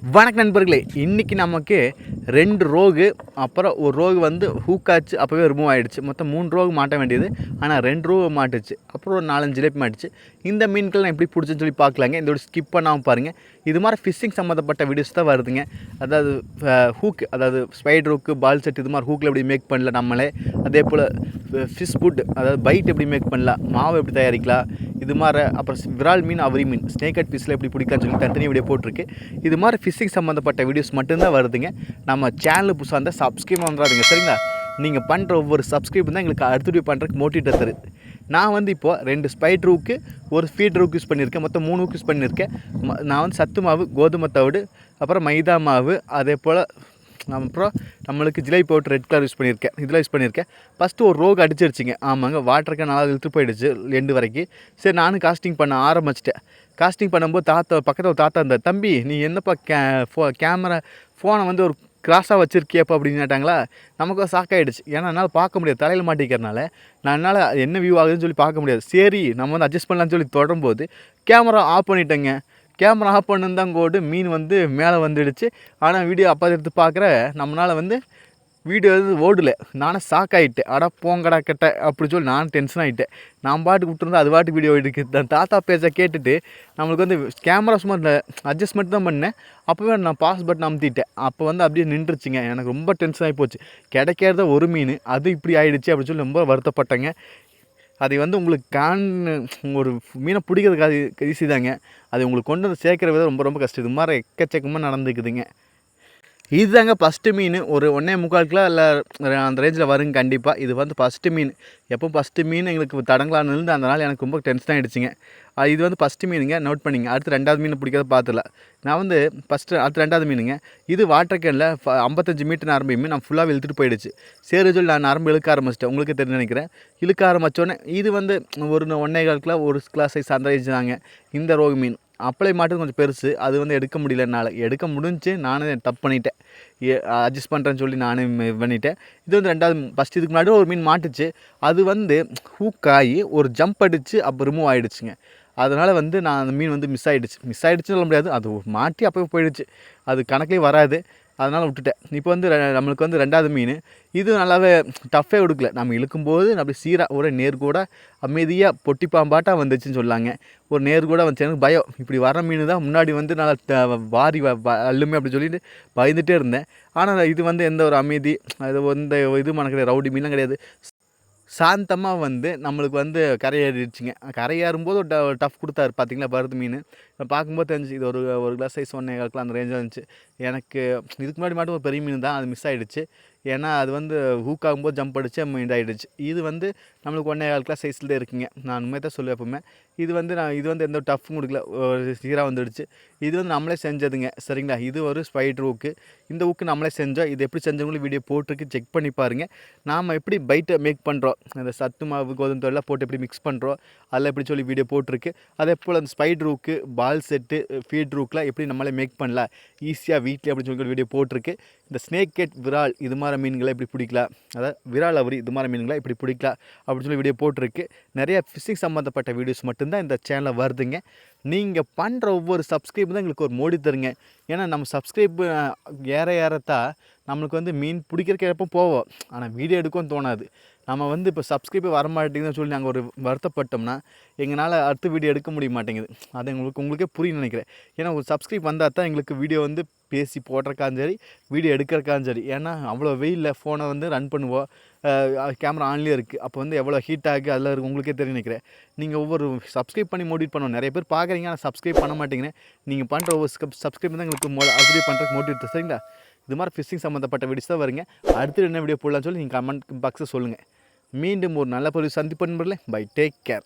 வணக்கம் நண்பர்களே, இன்றைக்கி நமக்கு 2 ரோகு அப்புறம் ஒரு ரோகு வந்து ஹூக்காச்சு அப்போவே ரிமூவ் ஆகிடுச்சு. மொத்தம் 3 ரோகு மாட்ட வேண்டியது, ஆனால் 2 ரோகு மாட்டுச்சு. அப்புறம் ஒரு 4-5 ஜிலேபி மாட்டுச்சு. இந்த மீன்கள் நான் எப்படி பிடிச்சுன்னு சொல்லி பார்க்கலாங்க. இந்த ஒரு ஸ்கிப் பண்ணாமல் பாருங்கள். இது மாதிரி ஃபிஷ்ஷிங் சம்மந்தப்பட்ட வீடியோஸ் தான் வருதுங்க. அதாவது ஹூக், அதாவது ஸ்பைடர் ஹூக்கு, பால் செட், இது மாதிரி ஹூக்கில் எப்படி மேக் பண்ணல நம்மளே. அதே போல் ஃபிஷ் ஃபுட், அதாவது பைட் எப்படி மேக் பண்ணலாம், மாவு எப்படி தயாரிக்கலாம், இது மாதிரி அப்புறம் விரால் மீன், அவரி மீன், ஸ்னேக் அட் ஃபிஷ்ஷில் எப்படி பிடிக்கான்னு சொல்லி தனித்தனி வீடியோ போட்டிருக்கு. இது மாதிரி ஃபிஷ்ஷிங் சம்மந்தப்பட்ட வீடியோஸ் மட்டும்தான் வருதுங்க. நம்ம சேனல் புதுசாக இருந்தால் சப்ஸ்கிரைப் பண்ணுறாதுங்க, சரிங்களா? நீங்கள் பண்ணுற ஒவ்வொரு சப்ஸ்கிரைப் தான் எங்களுக்கு அடுத்த வீடியோ பண்ணுறதுக்கு மோட்டிவேட் தருது. நான் வந்து இப்போது 2 ஸ்பைடர் ஹூக்கு, ஒரு ஃபீடர் ஹூக் யூஸ் பண்ணியிருக்கேன். மொத்தம் 3 ஹூக் யூஸ் பண்ணியிருக்கேன். நான் வந்து சத்து மாவு, கோதுமை தவிடு, அப்புறம் மைதா மாவு, அதே போல் அப்புறம் நம்மளுக்கு jalebi powder red colour use பண்ணியிருக்கேன். இதெல்லாம் யூஸ் பண்ணியிருக்கேன். ஃபஸ்ட்டு ஒரு ரோகு அடிச்சிருச்சிங்க. ஆமாங்க, வாட்டருக்கு நல்லா இழுத்து போயிடுச்சு எண்டு வரைக்கும். சரி, நானும் காஸ்டிங் பண்ண ஆரம்பிச்சிட்டேன். காஸ்டிங் பண்ணும்போது பக்கத்தில் ஒரு தாத்தா இருந்தார். தம்பி, நீ என்னப்பா கேமரா ஃபோனை வந்து ஒரு கிராஸாக வச்சுருக்கியப்பா அப்படின்னு கேட்டாங்களா. நமக்கு ஷாக் ஆகிடுச்சு. ஏன்னா என்னால் பார்க்க முடியாது, தலையில் மாட்டிக்கிறனால என்னால் என்ன வியூ ஆகுதுன்னு சொல்லி பார்க்க முடியாது. சரி, நம்ம வந்து அட்ஜஸ்ட் பண்ணலான்னு சொல்லி தொடரும்போது கேமரா ஆஃப் பண்ணிட்டேங்க. கேமரா ஆஃப் பண்ணுன்னு கோடு மீன் வந்து மேலே வந்துடுச்சு. ஆனால் வீடியோ அப்போ எடுத்து பார்க்குற நம்மளால் வந்து வீடியோ வந்து ஓடலை. நானும் ஷாக் ஆகிட்டேன். போங்கடா கட்ட அப்படி சொல்லி நானும் டென்ஷன் ஆகிட்டேன். நான் பாட்டுக்கு விட்டுருந்தா அது பாட்டுக்கு வீடியோ எடுக்குது. தாத்தா பேச்சை கேட்டுட்டு நம்மளுக்கு வந்து கேமரா சும்மா அட்ஜஸ்ட்மெண்ட் தான் பண்ணேன். அப்போவே நான் பாஸ் பட்டன் அமுத்திட்டேன். அப்போ வந்து அப்படியே நின்றுச்சுங்க. எனக்கு ரொம்ப டென்ஷன் ஆகி போச்சு. கிடைக்கிறத ஒரு மீன், அது இப்படி ஆகிடுச்சு அப்படின்னு சொல்லி ரொம்ப வருத்தப்பட்டேங்க. அதை வந்து உங்களுக்கு ஒரு மீனை பிடிக்கிறதுக்கு அது ஈஸி தாங்க. அது உங்களுக்கு கொண்டு வந்து சேர்க்குற விதம் ரொம்ப ரொம்ப கஷ்டம். இது மாதிரி எக்கச்சக்கமாக நடந்துக்குதுங்க. இதுதாங்க ஃபஸ்ட்டு மீன். ஒரு 1.25 கிலோ இல்லை அந்த ரேஞ்சில் வருங்க கண்டிப்பாக. இது வந்து ஃபஸ்ட்டு மீன். எப்போ ஃபஸ்ட்டு மீன் எங்களுக்கு தடங்கலான்னு இருந்து அந்த நாள் எனக்கு ரொம்ப டென்ஷன் ஆகிடுச்சிங்க. இது வந்து ஃபஸ்ட்டு மீனுங்க, நோட் பண்ணிங்க. அடுத்து 2வது மீன் பிடிக்கிறத பார்த்துல நான் வந்து அடுத்து 2வது மீனுங்க. இது வாட்டர் கேனில் 55 மீட்டர் நரம்பு மீன் நான் ஃபுல்லாக இழுத்துட்டு போயிடுச்சு. சரி சொல்லி நான் நரம்பு இழுக்க ஆரம்பிச்சிட்டேன். உங்களுக்கு தெரிஞ்சு நினைக்கிறேன். இழுக்க ஆரம்பித்தோடனே இது வந்து ஒரு 1.25 கிலோ, ஒரு கிலோ சைஸ் அந்த ரேஞ்சு தாங்க இந்த ரோகு மீன். அப்ளை மாட்டும் கொஞ்சம் பெருசு. அது வந்து எடுக்க முடியல என்னால். எடுக்க முடிஞ்சு நானே தப்பு பண்ணிட்டேன். அட்ஜஸ்ட் பண்ணுறேன்னு சொல்லி நானே பண்ணிட்டேன். இது வந்து 2வது. ஃபஸ்ட்டு இதுக்கு முன்னாடி ஒரு மீன் மாட்டுச்சு. அது வந்து ஹூக்காகி ஒரு ஜம்ப் அடித்து அப்போ ரிமூவ் ஆகிடுச்சுங்க. அதனால் வந்து நான் அந்த மீன் வந்து மிஸ் ஆகிடுச்சுன்னு சொல்ல முடியாது. அது மாட்டி அப்போவே போயிடுச்சு. அது கணக்கிலே வராது. அதனால் விட்டுட்டேன். இப்போ வந்து நம்மளுக்கு வந்து 2வது மீன். இது நல்லாவே டஃப்பே கொடுக்கல. நம்ம இழுக்கும்போது அப்படி சீராக ஒரு நேர்கூட அமைதியாக பொட்டி பாம்பாட்டாக வந்துச்சுன்னு சொல்லாங்க. ஒரு நேர்கூட வந்துச்சு. எனக்கு பயம், இப்படி வர மீன் தான் முன்னாடி வந்து நல்லா வாரி அள்ளுமே அப்படி சொல்லிட்டு பயந்துகிட்டே இருந்தேன். ஆனால் இது வந்து எந்த ஒரு அமைதி, அது வந்து இது மனக்கிற ரவுடி மீன்லாம் கிடையாது. சாந்தமாக வந்து நம்மளுக்கு வந்து கரையேறிடுச்சுங்க. கரையேறும்போது ஒரு டஃப் கொடுத்தாரு பார்த்தீங்களா, பருது மீன். பார்க்கும்போது தெரிஞ்சிச்சு இது ஒரு கிளாஸ் சைஸ் 1.25 கிலோ அந்த ரேஞ்சாக இருந்துச்சு. எனக்கு இதுக்கு முன்னாடி மட்டும் ஒரு பெரிய மீன் தான், அது மிஸ் ஆகிடுச்சு. ஏன்னா அது வந்து ஹூக் ஆகும்போது ஜம்ப் அடித்து இதாகிடுச்சு. இது வந்து நம்மளுக்கு 1.25 கிலோ சைஸில் இருக்குங்க. நான் உண்மையை தான் சொல்லுவேன் எப்பவுமே. இது வந்து எந்த டஃப்பும் கொடுக்கல, ஒரு சீராக வந்துடுச்சு. இது வந்து நம்மளே செஞ்சதுங்க, சரிங்களா? இது ஒரு ஸ்பைடர் ஹூக்கு. இந்த ஹூக்கு நம்மளே செஞ்சோம். இது எப்படி செஞ்சவங்களும் வீடியோ போட்டிருக்கு, செக் பண்ணி பாருங்கள். நாம் எப்படி பைட்டை மேக் பண்ணுறோம், அந்த சத்து மாவு, கோதுமை தோல்லாம் போட்டு எப்படி மிக்ஸ் பண்ணுறோம், அதில் எப்படி சொல்லி வீடியோ போட்டிருக்கு. அதே போல் அந்த ஸ்பைடர் ஹூக்கு, பால் செட்டு, ஃபீட் ஹூக்கெலாம் எப்படி நம்மளே மேக் பண்ணலாம் ஈஸியாக வீட்டில் அப்படின்னு சொல்லி வீடியோ போட்டிருக்கு. இந்த ஸ்னேக் ஹெட், விரால், இது மாதிரி மீன்களை எப்படி பிடிக்கலாம், அதாவது விரால் அவரி, இது மாதிரி மீன்களை எப்படி பிடிக்கலாம் அப்படின்னு சொல்லி வீடியோ போட்டிருக்கு. நிறைய ஃபிஷிங் சம்மந்தப்பட்ட வீடியோஸ் மட்டும்தான் இந்த சேனலில் வருதுங்க. நீங்கள் பண்ணுற ஒவ்வொரு சப்ஸ்கிரைப் தான் எங்களுக்கு ஒரு மோடி தருங்க. ஏன்னா நம்ம சப்ஸ்கிரைப் ஏறத்தான் நம்மளுக்கு வந்து மீன் பிடிக்கிறக்கு எப்போ போவோம், ஆனால் வீடியோ எடுக்கவும் தோணாது. நம்ம வந்து இப்போ சப்ஸ்கிரைபே வரமாட்டேங்குதுன்னு சொல்லி நாங்கள் ஒரு வருத்தப்பட்டோம்னா எங்களால் அடுத்த வீடியோ எடுக்க முடிய மாட்டேங்குது. அது உங்களுக்கே புரியும் நினைக்கிறேன். ஏன்னா ஒரு சப்ஸ்கிரைப் வந்தால் தான் எங்களுக்கு வீடியோ வந்து பேசி போடுறக்காலும் சரி, வீடியோ எடுக்கிறக்காலும் சரி. ஏன்னா அவ்வளோ வெயிலில் ஃபோனை வந்து ரன் பண்ணுவோம். கேமரா ஆன்லேயே இருக்குது. அப்போ வந்து எவ்வளோ ஹீட் ஆகி அதில் இருக்குது உங்களுக்கே தெரியும் நினைக்கிறேன். நீங்கள் ஒவ்வொரு சப்ஸ்கிரைப் பண்ணி மோட்டிவேட் பண்ணுவோம். நிறைய பேர் பார்க்குறீங்க, ஆனால் சப்ஸ்கிரைப் பண்ண மாட்டேங்கிறேன். நீங்கள் பண்ணுற ஒவ்வொரு சப்ஸ்கிரைப் தான் எங்களுக்கு அப்டேட் பண்ணுறதுக்கு மோட்டிவேட், சரிங்களா? இது மாதிரி ஃபிஷிங் சம்மந்தப்பட்ட வீடியோஸ் தான் வருங்க. அடுத்து என்ன வீடியோ போடலான்னு சொல்லி நீங்கள் கமெண்ட் பாக்ஸில் சொல்லுங்கள். மீண்டும் ஒரு நல்ல பொருள் சந்திப்பு நண்பர்களே. Bye, take care.